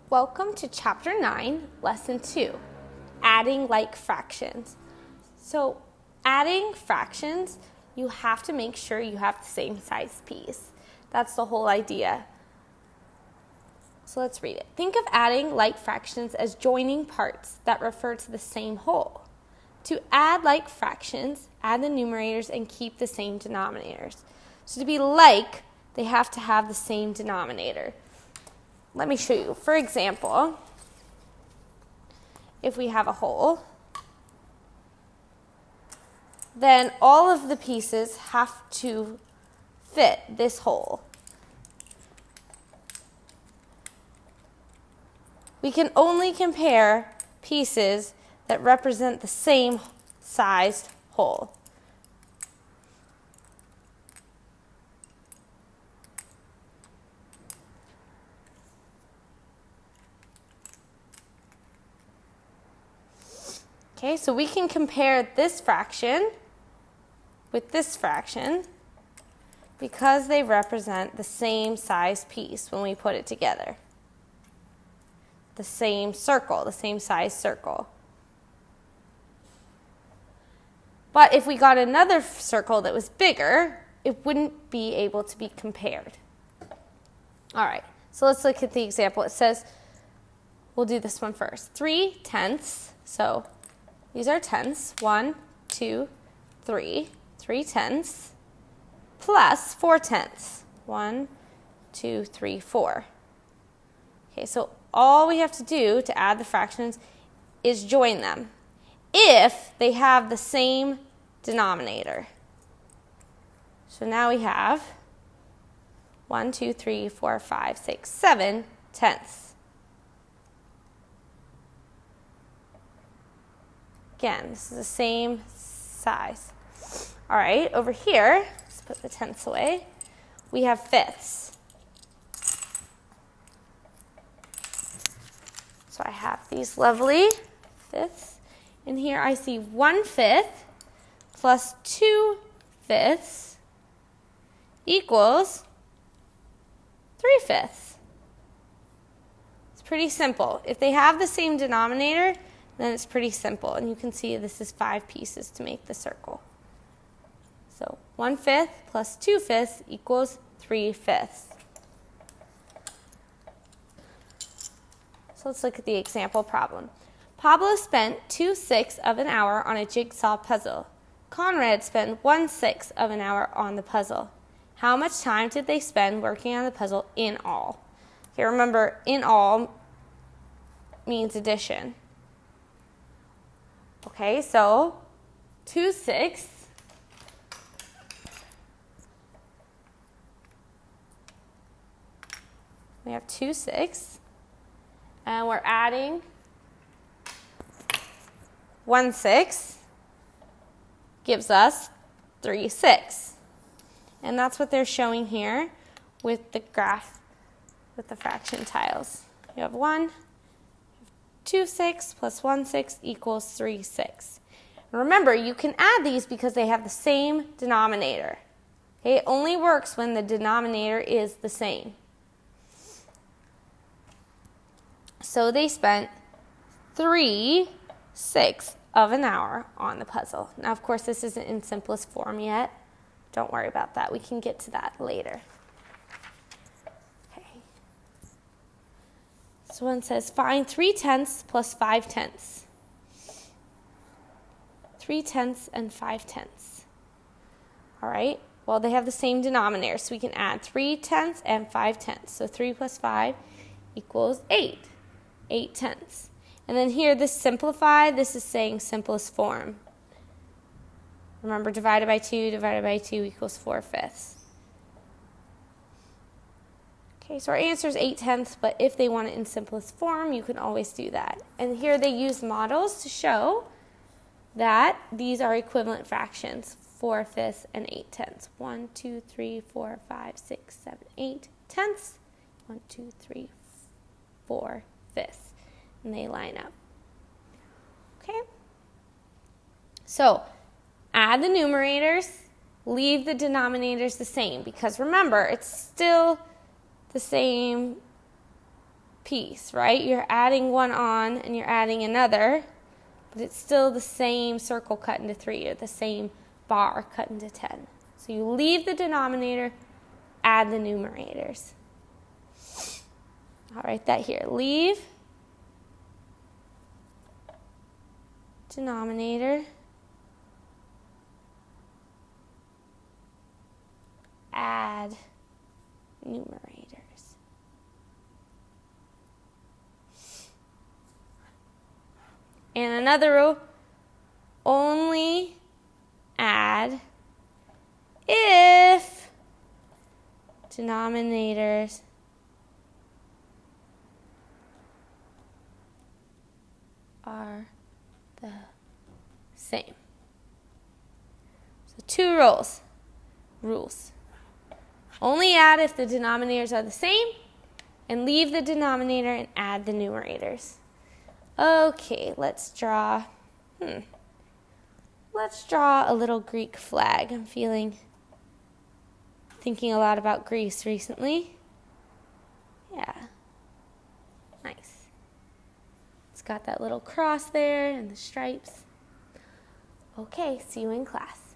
Welcome to Chapter 9, Lesson 2, Adding Like Fractions. So, adding fractions, you have to make sure you have the same size piece. That's the whole idea. So let's read it. Think of adding like fractions as joining parts that refer to the same whole. To add like fractions, add the numerators and keep the same denominators. So to be like, they have to have the same denominator. Let me show you. For example, if we have a whole, then all of the pieces have to fit this whole. We can only compare pieces that represent the same sized whole. Okay, so we can compare this fraction with this fraction because they represent the same size piece when we put it together. The same circle, the same size circle. But if we got another circle that was bigger, it wouldn't be able to be compared. All right, so let's look at the example. It says, we'll do this one first. 3/10, so these are tenths. 1, 2, 3. 3/10 plus 4/10. 1, 2, 3, 4. Okay, so all we have to do to add the fractions is join them if they have the same denominator. So now we have 1, 2, 3, 4, 5, 6, 7 tenths. Again, this is the same size. All right, over here, let's put the tenths away. We have fifths. So I have these lovely fifths. And here I see 1/5 plus 2/5 equals 3/5. It's pretty simple. If they have the same denominator, then it's pretty simple. And you can see this is 5 pieces to make the circle. So 1/5 plus 2/5 equals 3/5. So let's look at the example problem. Pablo spent 2/6 of an hour on a jigsaw puzzle. Conrad spent 1/6 of an hour on the puzzle. How much time did they spend working on the puzzle in all? Okay, remember, in all means addition. Okay, so 2/6 we have 2/6 and we're adding 1/6 gives us 3/6. And that's what they're showing here with the graph with the fraction tiles. You have 2/6 plus 1/6 equals 3/6. Remember, you can add these because they have the same denominator. Okay, it only works when the denominator is the same. So they spent 3/6 of an hour on the puzzle. Now, of course, this isn't in simplest form yet. Don't worry about that. We can get to that later. So one says, find 3/10 plus 5/10. 3/10 and 5/10. All right, well, they have the same denominator, so we can add 3/10 and 5/10. So 3 plus 5 equals 8. 8/10. And then here, this simplified, this is saying simplest form. Remember, divided by 2 equals 4/5. Okay, so our answer is 8/10, but if they want it in simplest form, you can always do that. And here they use models to show that these are equivalent fractions, 4/5 and 8/10. 1, 2, 3, 4, 5, 6, 7, 8/10. 1, 2, 3, 4/5. And they line up. Okay? So, add the numerators, leave the denominators the same, because remember, it's still the same piece, right? You're adding one on and you're adding another, but it's still the same circle cut into 3 or the same bar cut into 10. So you leave the denominator, add the numerators. I'll write that here. Leave denominator, add numerators. And another rule, only add if denominators are the same. So 2 rules. Only add if the denominators are the same, and leave the denominator and add the numerators. Okay, let's draw a little Greek flag. I'm thinking a lot about Greece recently. Yeah, nice. It's got that little cross there and the stripes. Okay, see you in class.